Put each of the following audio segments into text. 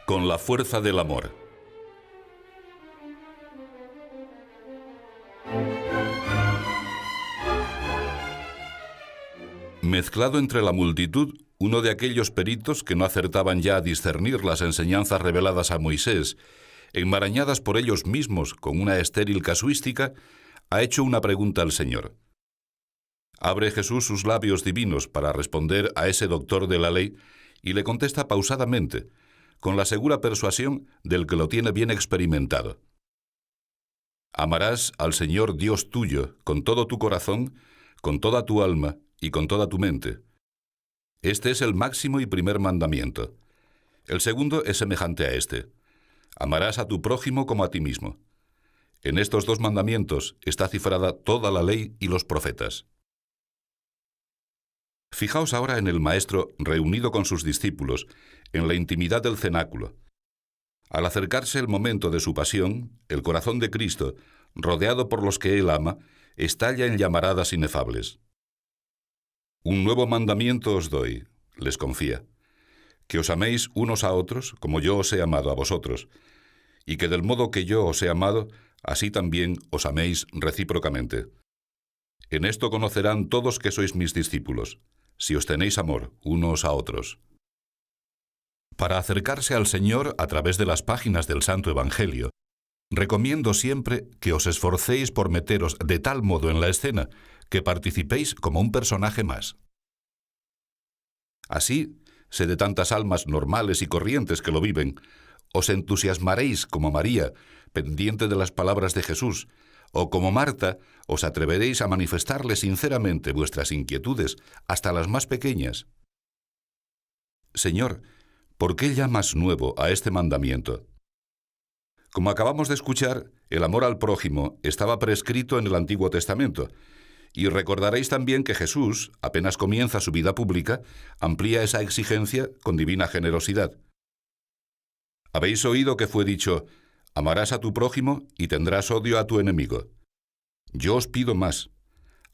Con la fuerza del amor. Mezclado entre la multitud, uno de aquellos peritos que no acertaban ya a discernir las enseñanzas reveladas a Moisés, enmarañadas por ellos mismos con una estéril casuística, ha hecho una pregunta al Señor. Abre Jesús sus labios divinos para responder a ese doctor de la ley y le contesta pausadamente, con la segura persuasión del que lo tiene bien experimentado. Amarás al Señor Dios tuyo con todo tu corazón, con toda tu alma y con toda tu mente. Este es el máximo y primer mandamiento. El segundo es semejante a este. Amarás a tu prójimo como a ti mismo. En estos dos mandamientos está cifrada toda la ley y los profetas. Fijaos ahora en el Maestro reunido con sus discípulos, en la intimidad del cenáculo. Al acercarse el momento de su pasión, el corazón de Cristo, rodeado por los que Él ama, estalla en llamaradas inefables. Un nuevo mandamiento os doy, les confía, que os améis unos a otros como yo os he amado a vosotros, y que del modo que yo os he amado, así también os améis recíprocamente. En esto conocerán todos que sois mis discípulos, si os tenéis amor unos a otros. Para acercarse al Señor a través de las páginas del Santo Evangelio, recomiendo siempre que os esforcéis por meteros de tal modo en la escena que participéis como un personaje más. Así, sé de tantas almas normales y corrientes que lo viven, os entusiasmaréis como María, pendiente de las palabras de Jesús, o como Marta, os atreveréis a manifestarle sinceramente vuestras inquietudes, hasta las más pequeñas. Señor, ¿por qué llamas nuevo a este mandamiento? Como acabamos de escuchar, el amor al prójimo estaba prescrito en el Antiguo Testamento, y recordaréis también que Jesús, apenas comienza su vida pública, amplía esa exigencia con divina generosidad. Habéis oído que fue dicho: amarás a tu prójimo y tendrás odio a tu enemigo. Yo os pido más.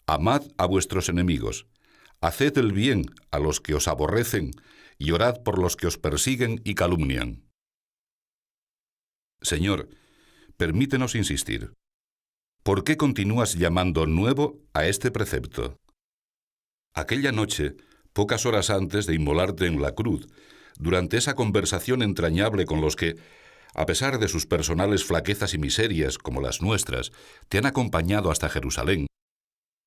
Amad a vuestros enemigos. Haced el bien a los que os aborrecen y orad por los que os persiguen y calumnian. Señor, permítenos insistir. ¿Por qué continúas llamando nuevo a este precepto? Aquella noche, pocas horas antes de inmolarte en la cruz, durante esa conversación entrañable con los que, a pesar de sus personales flaquezas y miserias como las nuestras, te han acompañado hasta Jerusalén,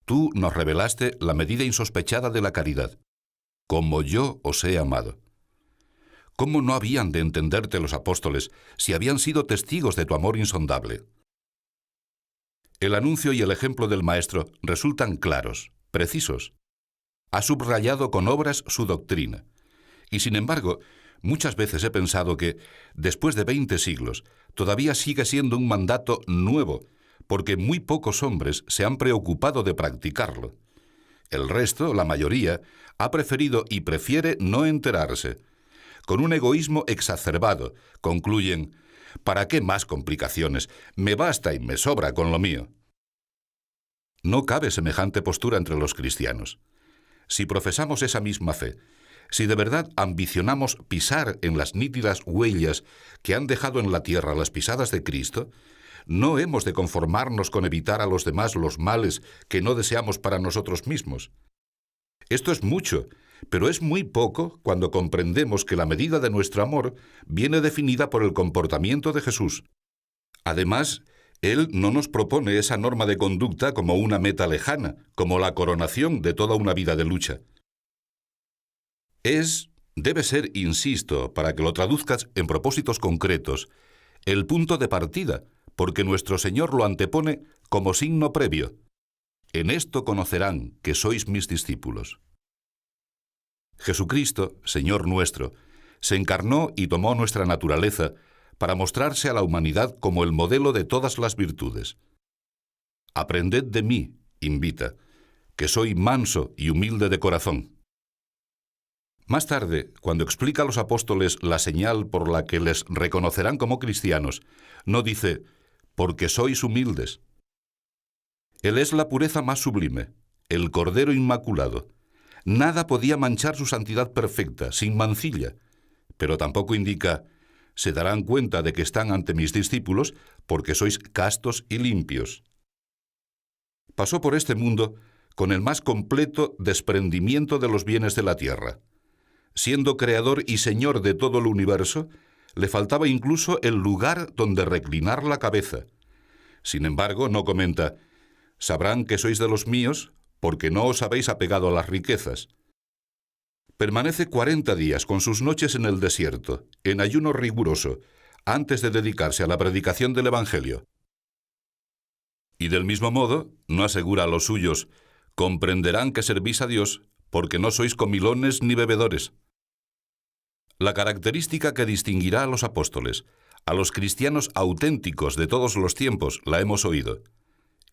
tú nos revelaste la medida insospechada de la caridad, como yo os he amado. ¿Cómo no habían de entenderte los apóstoles si habían sido testigos de tu amor insondable? El anuncio y el ejemplo del Maestro resultan claros, precisos. Ha subrayado con obras su doctrina. Y sin embargo, muchas veces he pensado que, después de 20 siglos, todavía sigue siendo un mandato nuevo, porque muy pocos hombres se han preocupado de practicarlo. El resto, la mayoría, ha preferido y prefiere no enterarse. Con un egoísmo exacerbado, concluyen: ¿para qué más complicaciones? Me basta y me sobra con lo mío. No cabe semejante postura entre los cristianos. Si profesamos esa misma fe, si de verdad ambicionamos pisar en las nítidas huellas que han dejado en la tierra las pisadas de Cristo, no hemos de conformarnos con evitar a los demás los males que no deseamos para nosotros mismos. Esto es mucho, pero es muy poco cuando comprendemos que la medida de nuestro amor viene definida por el comportamiento de Jesús. Además, Él no nos propone esa norma de conducta como una meta lejana, como la coronación de toda una vida de lucha. Debe ser, insisto, para que lo traduzcas en propósitos concretos, el punto de partida, porque nuestro Señor lo antepone como signo previo. En esto conocerán que sois mis discípulos. Jesucristo, Señor nuestro, se encarnó y tomó nuestra naturaleza para mostrarse a la humanidad como el modelo de todas las virtudes. Aprended de mí, invita, que soy manso y humilde de corazón. Más tarde, cuando explica a los apóstoles la señal por la que les reconocerán como cristianos, no dice: porque sois humildes. Él es la pureza más sublime, el Cordero Inmaculado. Nada podía manchar su santidad perfecta, sin mancilla, pero tampoco indica: se darán cuenta de que están ante mis discípulos porque sois castos y limpios. Pasó por este mundo con el más completo desprendimiento de los bienes de la tierra. Siendo creador y señor de todo el universo, le faltaba incluso el lugar donde reclinar la cabeza. Sin embargo, no comenta: sabrán que sois de los míos porque no os habéis apegado a las riquezas. Permanece 40 días con sus noches en el desierto, en ayuno riguroso, antes de dedicarse a la predicación del Evangelio. Y del mismo modo, no asegura a los suyos: comprenderán que servís a Dios porque no sois comilones ni bebedores. La característica que distinguirá a los apóstoles, a los cristianos auténticos de todos los tiempos, la hemos oído.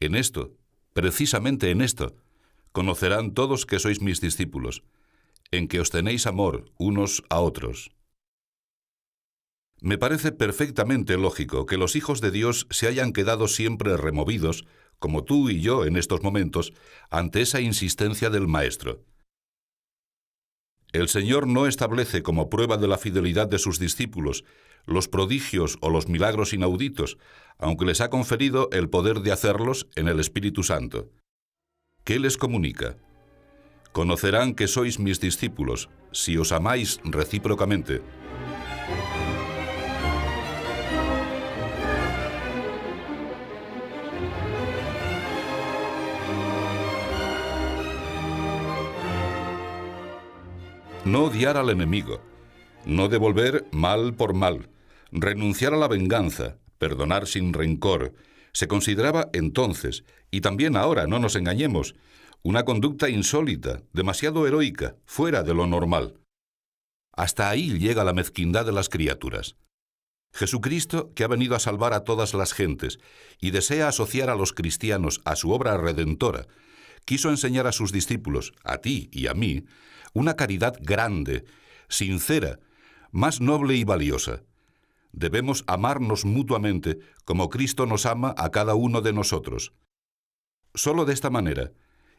En esto, precisamente en esto, conocerán todos que sois mis discípulos, en que os tenéis amor unos a otros. Me parece perfectamente lógico que los hijos de Dios se hayan quedado siempre removidos, como tú y yo en estos momentos, ante esa insistencia del Maestro. El Señor no establece como prueba de la fidelidad de sus discípulos los prodigios o los milagros inauditos, aunque les ha conferido el poder de hacerlos en el Espíritu Santo. ¿Qué les comunica? Conocerán que sois mis discípulos, si os amáis recíprocamente. No odiar al enemigo, no devolver mal por mal, renunciar a la venganza, perdonar sin rencor, se consideraba entonces, y también ahora, no nos engañemos, una conducta insólita, demasiado heroica, fuera de lo normal. Hasta ahí llega la mezquindad de las criaturas. Jesucristo, que ha venido a salvar a todas las gentes y desea asociar a los cristianos a su obra redentora, quiso enseñar a sus discípulos, a ti y a mí, una caridad grande, sincera, más noble y valiosa. Debemos amarnos mutuamente como Cristo nos ama a cada uno de nosotros. Solo de esta manera,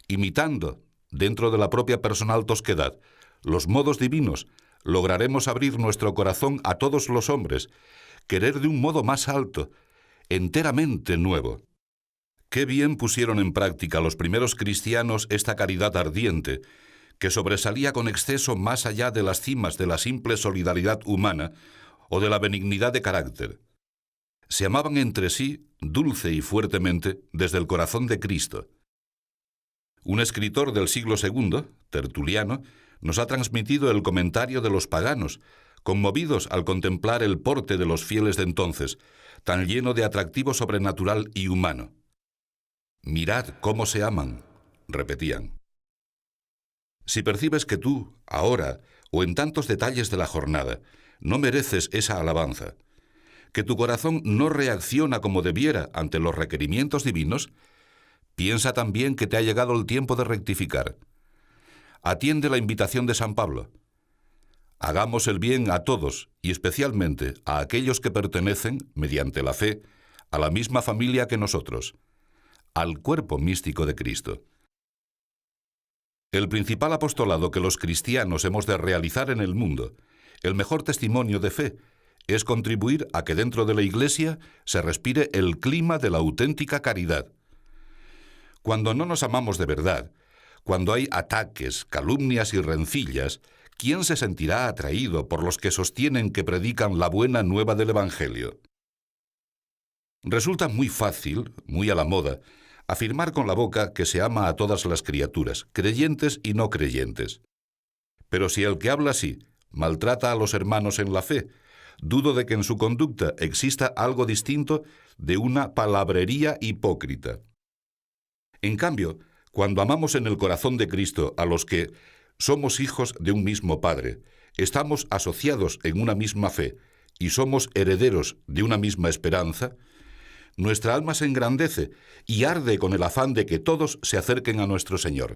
imitando, dentro de la propia personal tosquedad, los modos divinos, lograremos abrir nuestro corazón a todos los hombres, querer de un modo más alto, enteramente nuevo. Qué bien pusieron en práctica los primeros cristianos esta caridad ardiente, que sobresalía con exceso más allá de las cimas de la simple solidaridad humana o de la benignidad de carácter. Se amaban entre sí dulce y fuertemente desde el corazón de Cristo. Un escritor del siglo II, Tertuliano, nos ha transmitido el comentario de los paganos, conmovidos al contemplar el porte de los fieles de entonces, tan lleno de atractivo sobrenatural y humano. «Mirad cómo se aman», repetían. Si percibes que tú, ahora, o en tantos detalles de la jornada, no mereces esa alabanza, que tu corazón no reacciona como debiera ante los requerimientos divinos, piensa también que te ha llegado el tiempo de rectificar. Atiende la invitación de San Pablo. Hagamos el bien a todos y especialmente a aquellos que pertenecen, mediante la fe, a la misma familia que nosotros, al cuerpo místico de Cristo. El principal apostolado que los cristianos hemos de realizar en el mundo, el mejor testimonio de fe, es contribuir a que dentro de la Iglesia se respire el clima de la auténtica caridad. Cuando no nos amamos de verdad, cuando hay ataques, calumnias y rencillas, ¿quién se sentirá atraído por los que sostienen que predican la buena nueva del Evangelio? Resulta muy fácil, muy a la moda, afirmar con la boca que se ama a todas las criaturas, creyentes y no creyentes. Pero si el que habla así maltrata a los hermanos en la fe, dudo de que en su conducta exista algo distinto de una palabrería hipócrita. En cambio, cuando amamos en el corazón de Cristo a los que somos hijos de un mismo Padre, estamos asociados en una misma fe y somos herederos de una misma esperanza, nuestra alma se engrandece y arde con el afán de que todos se acerquen a nuestro Señor.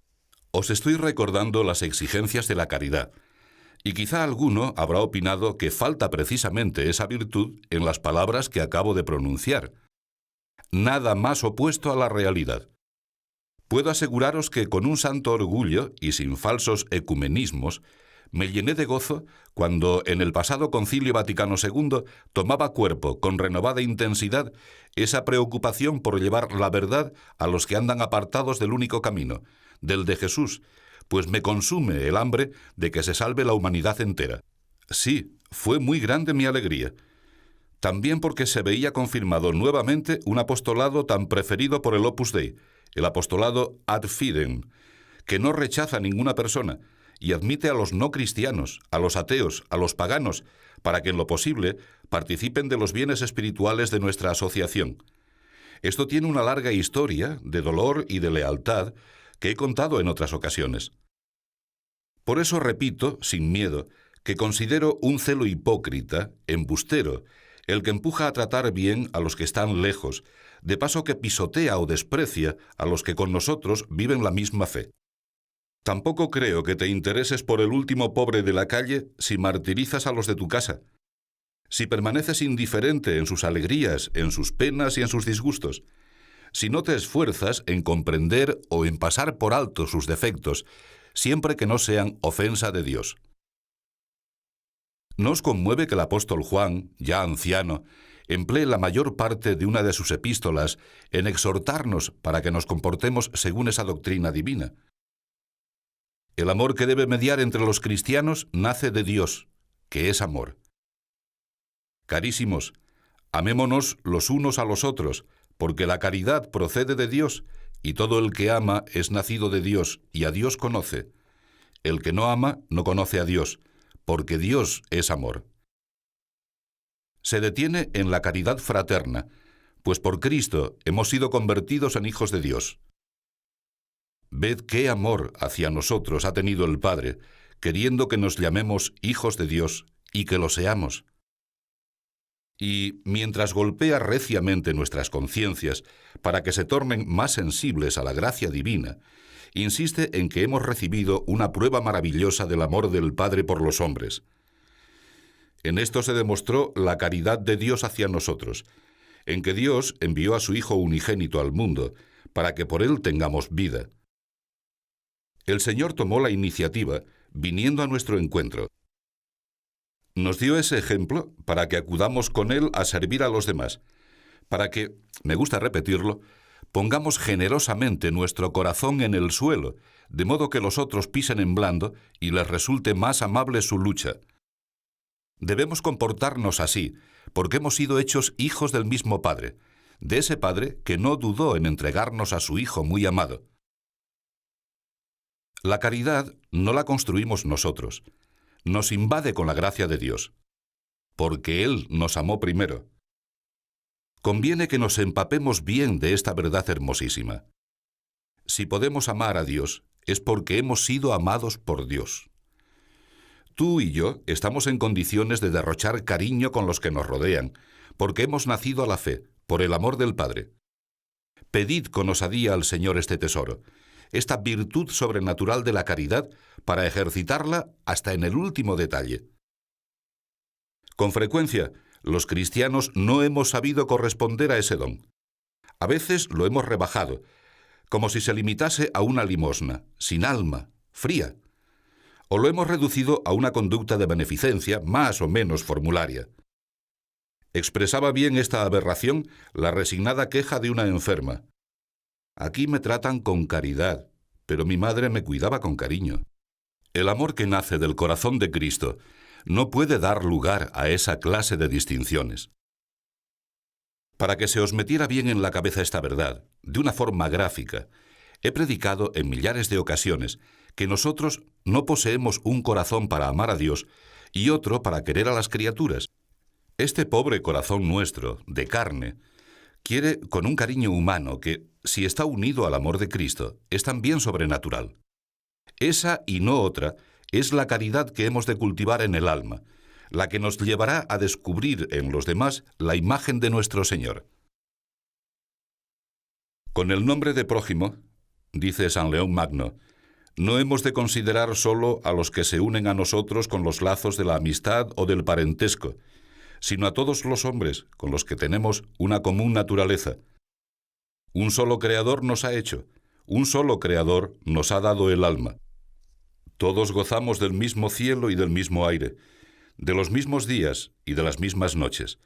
Os estoy recordando las exigencias de la caridad, y quizá alguno habrá opinado que falta precisamente esa virtud en las palabras que acabo de pronunciar. Nada más opuesto a la realidad. Puedo aseguraros que con un santo orgullo y sin falsos ecumenismos, Me llené de gozo cuando en el pasado Concilio Vaticano II tomaba cuerpo con renovada intensidad esa preocupación por llevar la verdad a los que andan apartados del único camino, del de Jesús, pues me consume el hambre de que se salve la humanidad entera. Sí, fue muy grande mi alegría. También porque se veía confirmado nuevamente un apostolado tan preferido por el Opus Dei, el apostolado ad fidem, que no rechaza a ninguna persona y admite a los no cristianos, a los ateos, a los paganos, para que en lo posible participen de los bienes espirituales de nuestra asociación. Esto tiene una larga historia de dolor y de lealtad que he contado en otras ocasiones. Por eso repito, sin miedo, que considero un celo hipócrita, embustero, el que empuja a tratar bien a los que están lejos, de paso que pisotea o desprecia a los que con nosotros viven la misma fe. Tampoco creo que te intereses por el último pobre de la calle si martirizas a los de tu casa, si permaneces indiferente en sus alegrías, en sus penas y en sus disgustos, si no te esfuerzas en comprender o en pasar por alto sus defectos, siempre que no sean ofensa de Dios. ¿No os conmueve que el apóstol Juan, ya anciano, emplee la mayor parte de una de sus epístolas en exhortarnos para que nos comportemos según esa doctrina divina? El amor que debe mediar entre los cristianos nace de Dios, que es amor. Carísimos, amémonos los unos a los otros, porque la caridad procede de Dios, y todo el que ama es nacido de Dios, y a Dios conoce. El que no ama no conoce a Dios, porque Dios es amor. Se detiene en la caridad fraterna, pues por Cristo hemos sido convertidos en hijos de Dios. Ved qué amor hacia nosotros ha tenido el Padre, queriendo que nos llamemos hijos de Dios y que lo seamos. Y mientras golpea reciamente nuestras conciencias para que se tornen más sensibles a la gracia divina, insiste en que hemos recibido una prueba maravillosa del amor del Padre por los hombres. En esto se demostró la caridad de Dios hacia nosotros, en que Dios envió a su Hijo unigénito al mundo, para que por él tengamos vida. El Señor tomó la iniciativa, viniendo a nuestro encuentro. Nos dio ese ejemplo para que acudamos con él a servir a los demás, para que, me gusta repetirlo, pongamos generosamente nuestro corazón en el suelo, de modo que los otros pisen en blando y les resulte más amable su lucha. Debemos comportarnos así, porque hemos sido hechos hijos del mismo Padre, de ese Padre que no dudó en entregarnos a su Hijo muy amado. La caridad no la construimos nosotros, nos invade con la gracia de Dios, porque Él nos amó primero. Conviene que nos empapemos bien de esta verdad hermosísima. Si podemos amar a Dios, es porque hemos sido amados por Dios. Tú y yo estamos en condiciones de derrochar cariño con los que nos rodean, porque hemos nacido a la fe, por el amor del Padre. Pedid con osadía al Señor este tesoro, esta virtud sobrenatural de la caridad, para ejercitarla hasta en el último detalle. Con frecuencia, los cristianos no hemos sabido corresponder a ese don. A veces lo hemos rebajado, como si se limitase a una limosna, sin alma, fría. O lo hemos reducido a una conducta de beneficencia más o menos formularia. Expresaba bien esta aberración la resignada queja de una enferma. Aquí me tratan con caridad, pero mi madre me cuidaba con cariño. El amor que nace del corazón de Cristo no puede dar lugar a esa clase de distinciones. Para que se os metiera bien en la cabeza esta verdad, de una forma gráfica, he predicado en millares de ocasiones que nosotros no poseemos un corazón para amar a Dios y otro para querer a las criaturas. Este pobre corazón nuestro, de carne, quiere con un cariño humano que, si está unido al amor de Cristo, es también sobrenatural. Esa y no otra es la caridad que hemos de cultivar en el alma, la que nos llevará a descubrir en los demás la imagen de nuestro Señor. Con el nombre de prójimo, dice San León Magno, no hemos de considerar solo a los que se unen a nosotros con los lazos de la amistad o del parentesco, sino a todos los hombres con los que tenemos una común naturaleza. Un solo Creador nos ha hecho, un solo Creador nos ha dado el alma. Todos gozamos del mismo cielo y del mismo aire, de los mismos días y de las mismas noches.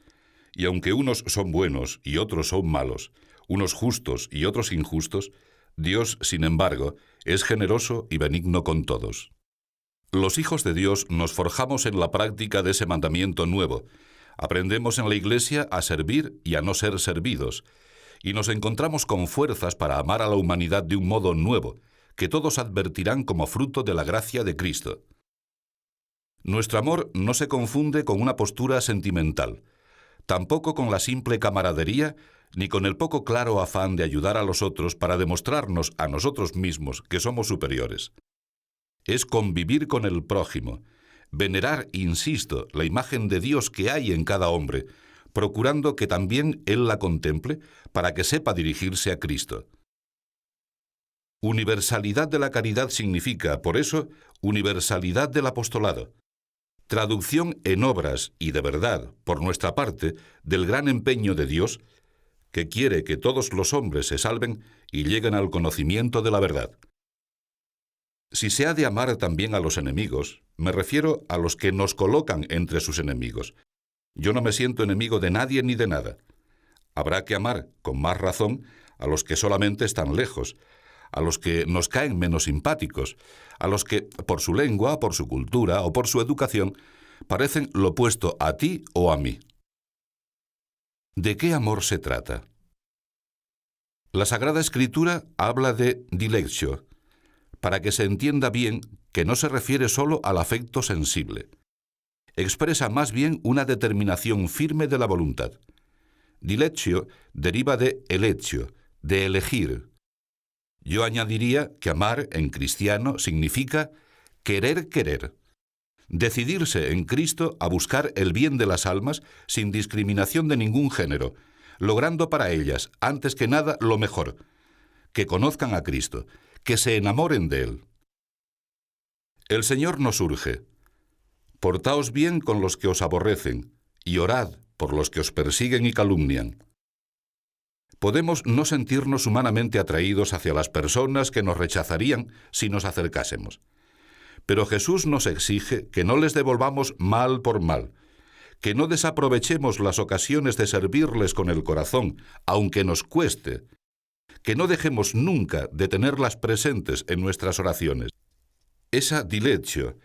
Y aunque unos son buenos y otros son malos, unos justos y otros injustos, Dios, sin embargo, es generoso y benigno con todos. Los hijos de Dios nos forjamos en la práctica de ese mandamiento nuevo. Aprendemos en la Iglesia a servir y a no ser servidos, y nos encontramos con fuerzas para amar a la humanidad de un modo nuevo, que todos advertirán como fruto de la gracia de Cristo. Nuestro amor no se confunde con una postura sentimental, tampoco con la simple camaradería, ni con el poco claro afán de ayudar a los otros para demostrarnos a nosotros mismos que somos superiores. Es convivir con el prójimo, venerar, insisto, la imagen de Dios que hay en cada hombre, procurando que también él la contemple para que sepa dirigirse a Cristo. Universalidad de la caridad significa, por eso, universalidad del apostolado. Traducción en obras y de verdad, por nuestra parte, del gran empeño de Dios, que quiere que todos los hombres se salven y lleguen al conocimiento de la verdad. Si se ha de amar también a los enemigos, me refiero a los que nos colocan entre sus enemigos. Yo no me siento enemigo de nadie ni de nada. Habrá que amar, con más razón, a los que solamente están lejos, a los que nos caen menos simpáticos, a los que, por su lengua, por su cultura o por su educación, parecen lo opuesto a ti o a mí. ¿De qué amor se trata? La Sagrada Escritura habla de dilectio, para que se entienda bien que no se refiere solo al afecto sensible. Expresa más bien una determinación firme de la voluntad. Dilectio deriva de electio, de elegir. Yo añadiría que amar en cristiano significa querer. Decidirse en Cristo a buscar el bien de las almas sin discriminación de ningún género, logrando para ellas, antes que nada, lo mejor, que conozcan a Cristo, que se enamoren de Él. El Señor nos urge: portaos bien con los que os aborrecen, y orad por los que os persiguen y calumnian. Podemos no sentirnos humanamente atraídos hacia las personas que nos rechazarían si nos acercásemos. Pero Jesús nos exige que no les devolvamos mal por mal, que no desaprovechemos las ocasiones de servirles con el corazón, aunque nos cueste, que no dejemos nunca de tenerlas presentes en nuestras oraciones. Esa dilectio,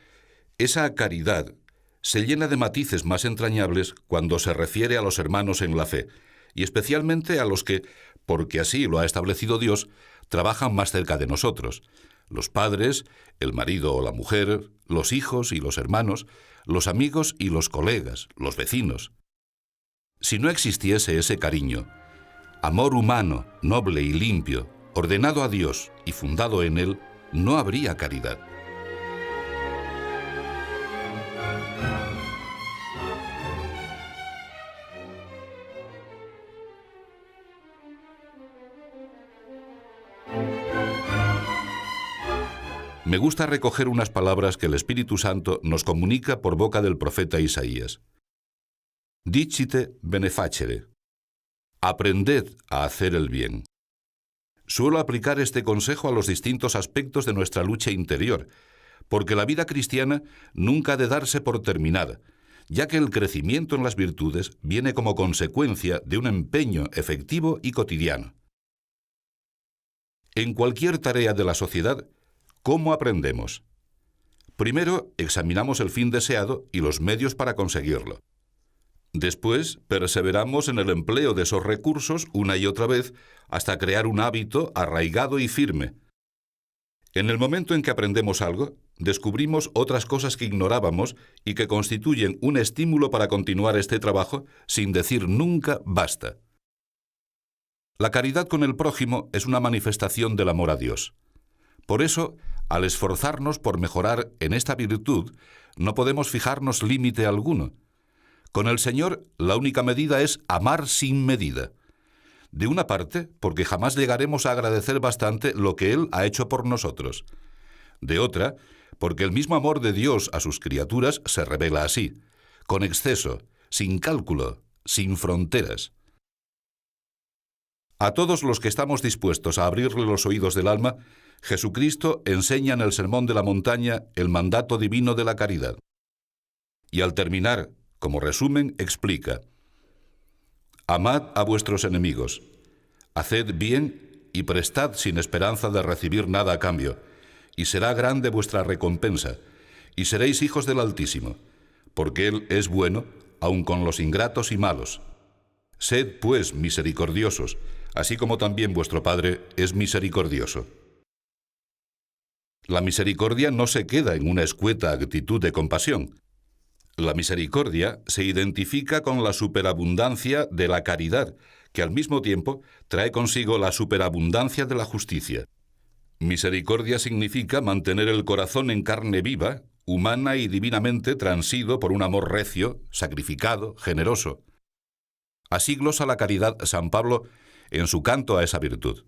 esa caridad, se llena de matices más entrañables cuando se refiere a los hermanos en la fe, y especialmente a los que, porque así lo ha establecido Dios, trabajan más cerca de nosotros: los padres, el marido o la mujer, los hijos y los hermanos, los amigos y los colegas, los vecinos. Si no existiese ese cariño, amor humano, noble y limpio, ordenado a Dios y fundado en Él, no habría caridad. Me gusta recoger unas palabras que el Espíritu Santo nos comunica por boca del profeta Isaías. Dicite benefacere. Aprended a hacer el bien. Suelo aplicar este consejo a los distintos aspectos de nuestra lucha interior, porque la vida cristiana nunca ha de darse por terminada, ya que el crecimiento en las virtudes viene como consecuencia de un empeño efectivo y cotidiano. En cualquier tarea de la sociedad, ¿cómo aprendemos? Primero, examinamos el fin deseado y los medios para conseguirlo. Después, perseveramos en el empleo de esos recursos una y otra vez hasta crear un hábito arraigado y firme. En el momento en que aprendemos algo, descubrimos otras cosas que ignorábamos y que constituyen un estímulo para continuar este trabajo sin decir nunca basta. La caridad con el prójimo es una manifestación del amor a Dios. Por eso, al esforzarnos por mejorar en esta virtud, no podemos fijarnos límite alguno. Con el Señor, la única medida es amar sin medida. De una parte, porque jamás llegaremos a agradecer bastante lo que Él ha hecho por nosotros. De otra, porque el mismo amor de Dios a sus criaturas se revela así, con exceso, sin cálculo, sin fronteras. A todos los que estamos dispuestos a abrirle los oídos del alma, Jesucristo enseña en el Sermón de la Montaña el mandato divino de la caridad. Y al terminar, como resumen, explica: amad a vuestros enemigos, haced bien y prestad sin esperanza de recibir nada a cambio, y será grande vuestra recompensa, y seréis hijos del Altísimo, porque Él es bueno, aun con los ingratos y malos. Sed, pues, misericordiosos, así como también vuestro Padre es misericordioso. La misericordia no se queda en una escueta actitud de compasión. La misericordia se identifica con la superabundancia de la caridad, que al mismo tiempo trae consigo la superabundancia de la justicia. Misericordia significa mantener el corazón en carne viva, humana y divinamente transido por un amor recio, sacrificado, generoso. Así glosa la caridad San Pablo en su canto a esa virtud.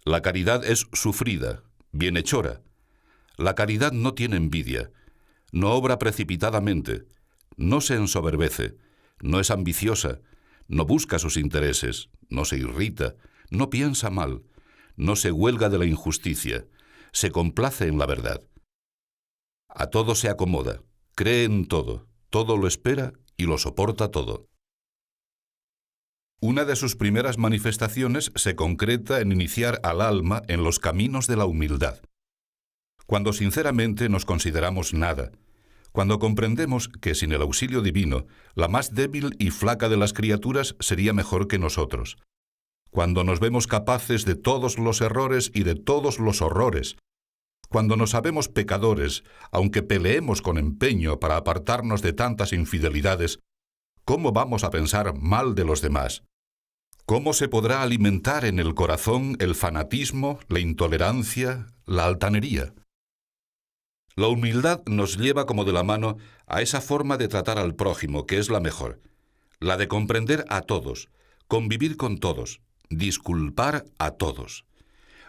La caridad es sufrida, bienhechora. La caridad no tiene envidia, no obra precipitadamente, no se ensoberbece, no es ambiciosa, no busca sus intereses, no se irrita, no piensa mal, no se huelga de la injusticia, se complace en la verdad. A todo se acomoda, cree en todo, todo lo espera y lo soporta todo. Una de sus primeras manifestaciones se concreta en iniciar al alma en los caminos de la humildad. Cuando sinceramente nos consideramos nada, cuando comprendemos que sin el auxilio divino, la más débil y flaca de las criaturas sería mejor que nosotros, cuando nos vemos capaces de todos los errores y de todos los horrores, cuando nos sabemos pecadores, aunque peleemos con empeño para apartarnos de tantas infidelidades, ¿cómo vamos a pensar mal de los demás? ¿Cómo se podrá alimentar en el corazón el fanatismo, la intolerancia, la altanería? La humildad nos lleva como de la mano a esa forma de tratar al prójimo que es la mejor, la de comprender a todos, convivir con todos, disculpar a todos,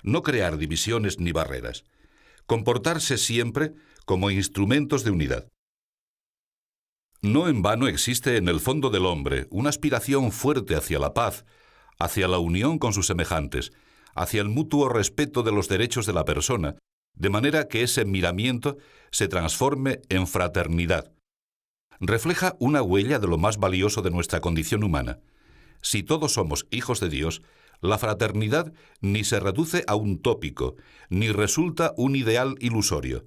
no crear divisiones ni barreras, comportarse siempre como instrumentos de unidad. No en vano existe en el fondo del hombre una aspiración fuerte hacia la paz, hacia la unión con sus semejantes, hacia el mutuo respeto de los derechos de la persona, de manera que ese miramiento se transforme en fraternidad. Refleja una huella de lo más valioso de nuestra condición humana. Si todos somos hijos de Dios, la fraternidad ni se reduce a un tópico, ni resulta un ideal ilusorio.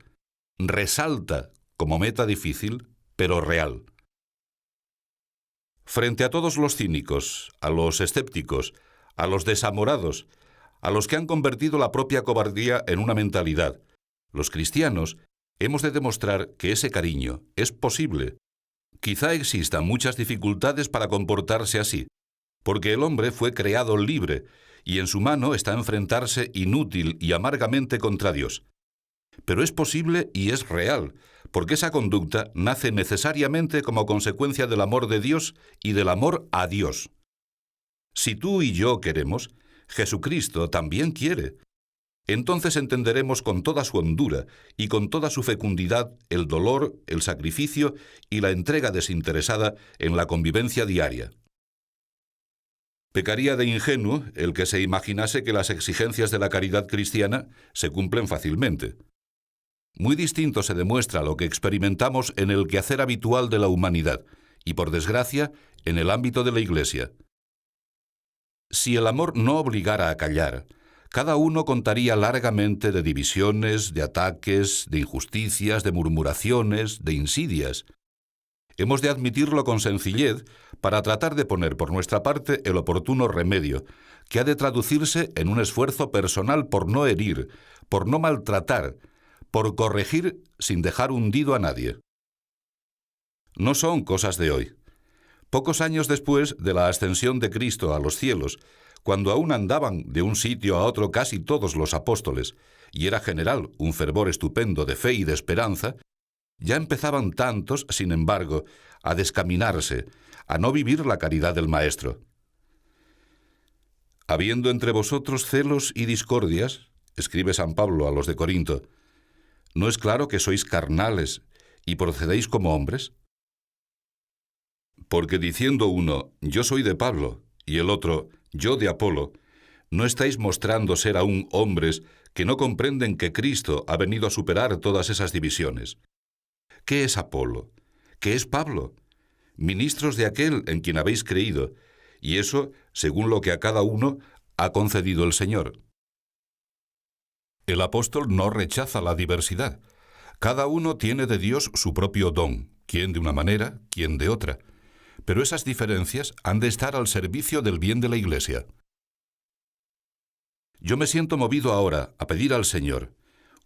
Resalta como meta difícil, pero real. Frente a todos los cínicos, a los escépticos, a los desamorados, a los que han convertido la propia cobardía en una mentalidad, los cristianos hemos de demostrar que ese cariño es posible. Quizá existan muchas dificultades para comportarse así, porque el hombre fue creado libre y en su mano está enfrentarse inútil y amargamente contra Dios. Pero es posible y es real, porque esa conducta nace necesariamente como consecuencia del amor de Dios y del amor a Dios. Si tú y yo queremos, Jesucristo también quiere. Entonces entenderemos con toda su hondura y con toda su fecundidad el dolor, el sacrificio y la entrega desinteresada en la convivencia diaria. Pecaría de ingenuo el que se imaginase que las exigencias de la caridad cristiana se cumplen fácilmente. Muy distinto se demuestra lo que experimentamos en el quehacer habitual de la humanidad y, por desgracia, en el ámbito de la Iglesia. Si el amor no obligara a callar, cada uno contaría largamente de divisiones, de ataques, de injusticias, de murmuraciones, de insidias. Hemos de admitirlo con sencillez para tratar de poner por nuestra parte el oportuno remedio, que ha de traducirse en un esfuerzo personal por no herir, por no maltratar, por corregir sin dejar hundido a nadie. No son cosas de hoy. Pocos años después de la ascensión de Cristo a los cielos, cuando aún andaban de un sitio a otro casi todos los apóstoles, y era general un fervor estupendo de fe y de esperanza, ya empezaban tantos, sin embargo, a descaminarse, a no vivir la caridad del Maestro. Habiendo entre vosotros celos y discordias, escribe San Pablo a los de Corinto, ¿no es claro que sois carnales y procedéis como hombres? Porque diciendo uno, yo soy de Pablo, y el otro, yo de Apolo, ¿No estáis mostrando ser aún hombres que no comprenden que Cristo ha venido a superar todas esas divisiones? ¿Qué es Apolo? ¿Qué es Pablo? Ministros de aquel en quien habéis creído, y eso según lo que a cada uno ha concedido el Señor. El apóstol no rechaza la diversidad. Cada uno tiene de Dios su propio don, quien de una manera, quien de otra. Pero esas diferencias han de estar al servicio del bien de la Iglesia. Yo me siento movido ahora a pedir al Señor,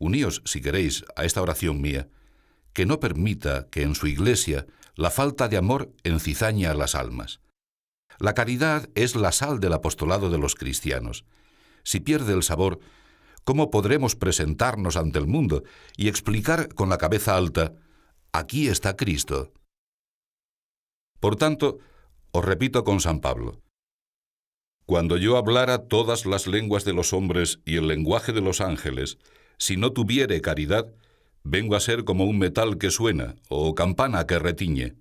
uníos, si queréis, a esta oración mía, que no permita que en su Iglesia la falta de amor encizañe a las almas. La caridad es la sal del apostolado de los cristianos. Si pierde el sabor, ¿cómo podremos presentarnos ante el mundo y explicar con la cabeza alta, aquí está Cristo? Por tanto, os repito con San Pablo, cuando yo hablara todas las lenguas de los hombres y el lenguaje de los ángeles, si no tuviere caridad, vengo a ser como un metal que suena o campana que retiñe.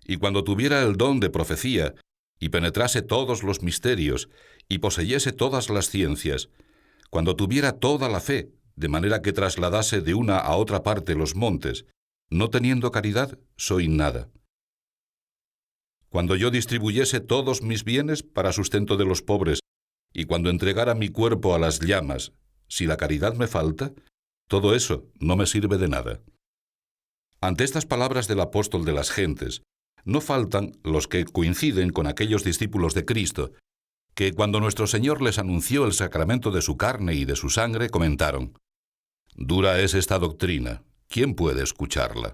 Y cuando tuviera el don de profecía, y penetrase todos los misterios, y poseyese todas las ciencias, cuando tuviera toda la fe, de manera que trasladase de una a otra parte los montes, no teniendo caridad, soy nada. Cuando yo distribuyese todos mis bienes para sustento de los pobres, y cuando entregara mi cuerpo a las llamas, si la caridad me falta, todo eso no me sirve de nada. Ante estas palabras del apóstol de las gentes, no faltan los que coinciden con aquellos discípulos de Cristo, que cuando nuestro Señor les anunció el sacramento de su carne y de su sangre, comentaron, «Dura es esta doctrina, ¿quién puede escucharla?»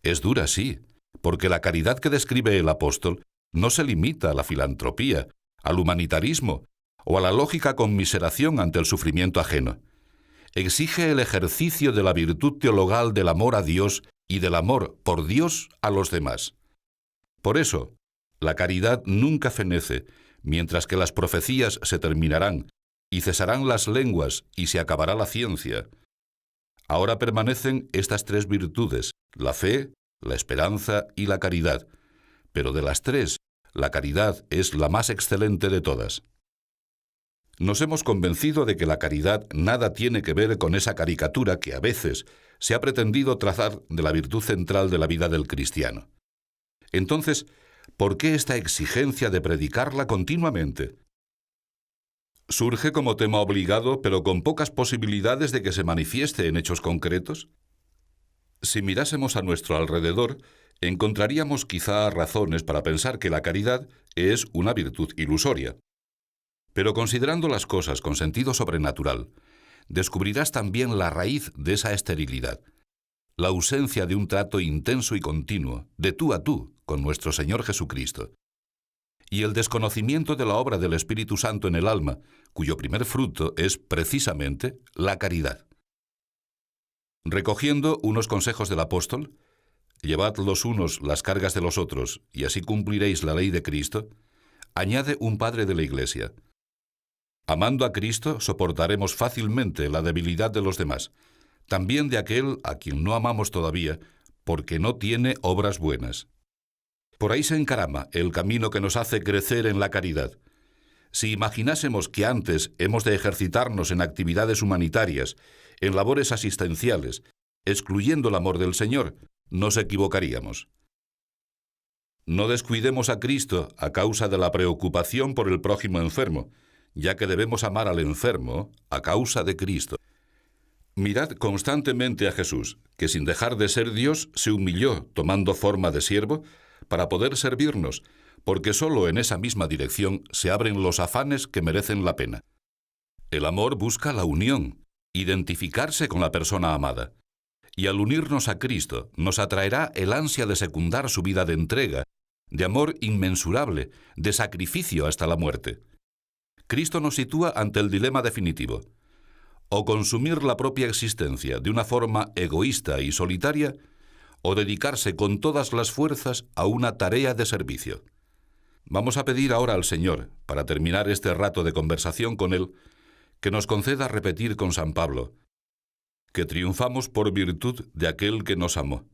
Es dura, sí, porque la caridad que describe el apóstol no se limita a la filantropía, al humanitarismo o a la lógica conmiseración ante el sufrimiento ajeno. Exige el ejercicio de la virtud teologal del amor a Dios y del amor por Dios a los demás. Por eso, la caridad nunca fenece, mientras que las profecías se terminarán, y cesarán las lenguas, y se acabará la ciencia. Ahora permanecen estas tres virtudes, la fe, la esperanza y la caridad, pero de las tres, la caridad es la más excelente de todas. Nos hemos convencido de que la caridad nada tiene que ver con esa caricatura que a veces se ha pretendido trazar de la virtud central de la vida del cristiano. Entonces, ¿por qué esta exigencia de predicarla continuamente? ¿Surge como tema obligado, pero con pocas posibilidades de que se manifieste en hechos concretos? Si mirásemos a nuestro alrededor, encontraríamos quizá razones para pensar que la caridad es una virtud ilusoria. Pero considerando las cosas con sentido sobrenatural, descubrirás también la raíz de esa esterilidad, la ausencia de un trato intenso y continuo, de tú a tú, con nuestro Señor Jesucristo, y el desconocimiento de la obra del Espíritu Santo en el alma, cuyo primer fruto es precisamente la caridad. Recogiendo unos consejos del apóstol, llevad los unos las cargas de los otros, y así cumpliréis la ley de Cristo, añade un padre de la Iglesia. Amando a Cristo, soportaremos fácilmente la debilidad de los demás, también de aquel a quien no amamos todavía, porque no tiene obras buenas. Por ahí se encarama el camino que nos hace crecer en la caridad. Si imaginásemos que antes hemos de ejercitarnos en actividades humanitarias, en labores asistenciales, excluyendo el amor del Señor, nos equivocaríamos. No descuidemos a Cristo a causa de la preocupación por el prójimo enfermo, ya que debemos amar al enfermo a causa de Cristo. Mirad constantemente a Jesús, que sin dejar de ser Dios se humilló tomando forma de siervo para poder servirnos, porque solo en esa misma dirección se abren los afanes que merecen la pena. El amor busca la unión, identificarse con la persona amada, y al unirnos a Cristo nos atraerá el ansia de secundar su vida de entrega, de amor inmensurable, de sacrificio hasta la muerte. Cristo nos sitúa ante el dilema definitivo: o consumir la propia existencia de una forma egoísta y solitaria, o dedicarse con todas las fuerzas a una tarea de servicio. Vamos a pedir ahora al Señor, para terminar este rato de conversación con Él, que nos conceda repetir con San Pablo, que triunfamos por virtud de aquel que nos amó.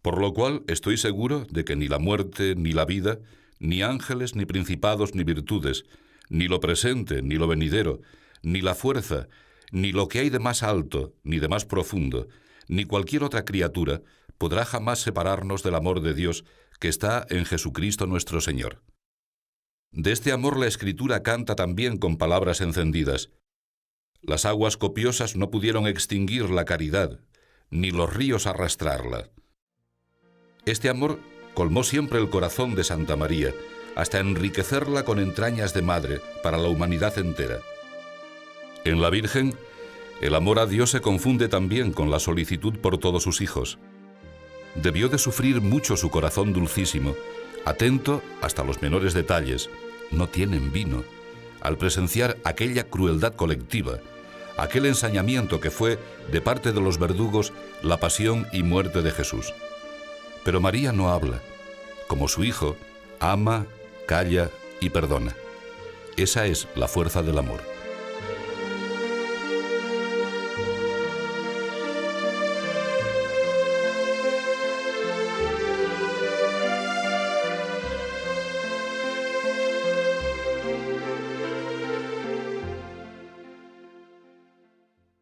Por lo cual estoy seguro de que ni la muerte, ni la vida, ni ángeles, ni principados, ni virtudes, ni lo presente, ni lo venidero, ni la fuerza, ni lo que hay de más alto, ni de más profundo, ni cualquier otra criatura podrá jamás separarnos del amor de Dios que está en Jesucristo nuestro Señor. De este amor la Escritura canta también con palabras encendidas. Las aguas copiosas no pudieron extinguir la caridad, ni los ríos arrastrarla. Este amor colmó siempre el corazón de Santa María, hasta enriquecerla con entrañas de madre para la humanidad entera. En la Virgen, el amor a Dios se confunde también con la solicitud por todos sus hijos. Debió de sufrir mucho su corazón dulcísimo, atento hasta los menores detalles, no tienen vino, al presenciar aquella crueldad colectiva, aquel ensañamiento que fue, de parte de los verdugos, la pasión y muerte de Jesús. Pero María no habla. Como su hijo, ama, calla y perdona. Esa es la fuerza del amor.